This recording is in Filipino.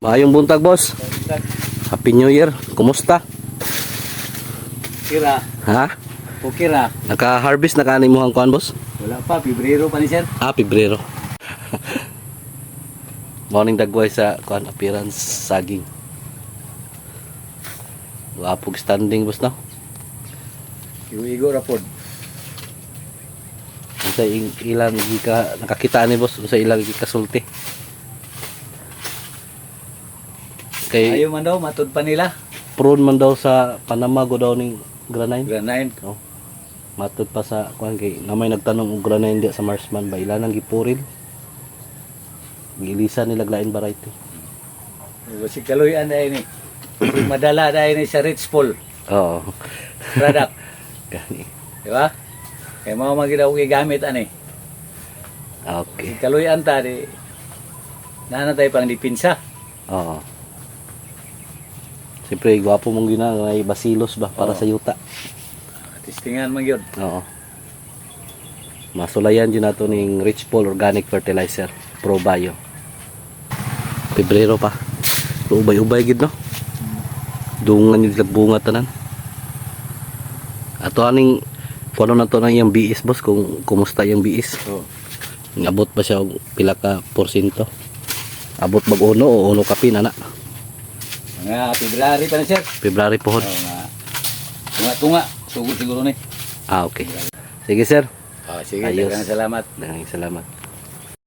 Maayong buntag, boss. Happy New Year. Kumusta? Kira, Ha? o kira. Naka-harvest na kanin mo ang kuan, boss? Wala pa, Pebrero pa ni sir. Pebrero. Morning dagway sa kuan appearance saging. Wapog standing, boss, no? Igo rapod. Sa ilang gika nakakita ni boss sa ilang gikasulti. Kay Ayaw man daw, matod pa nila. prone man daw sa panamago daw ning granine. Granain. Oh. Matud pa sa kuan kay namay nagtanong og granine di sa Marsman ba ilan ang gipuril. Gilisan nila lain variety. Si Kaloyan dahil ni. Madala dahil ni sa Rich Paul Oo. product. Gani. Di ba? Kaya mga magidaw gamit ani. Okay. Si Kaloyan ta di. Nanatay pang dipinsa. Oo. Siyempre, gwapo mong ginagawa ay basilos ba para Oo. sa yuta. Testingan man yun. Oo. Masulayan din nato ning Rich Paul Organic Fertilizer Pro Bio. Pebrero pa. Ubay-ubay gid no. Dungan yung bunga tanan. Ato aning kuno na to nang yung biis, boss, kung kumusta yung biis. Oo. Abot ba siya og pila ka porsyento? Abot bag uno o uno kapin ana. Mga February pa ni sir. February pohon. Oo nga. Tunga-tunga. Sugod siguro ni. Okay. Sige, sir. Sige, Ayos. daghang salamat. Maraming salamat.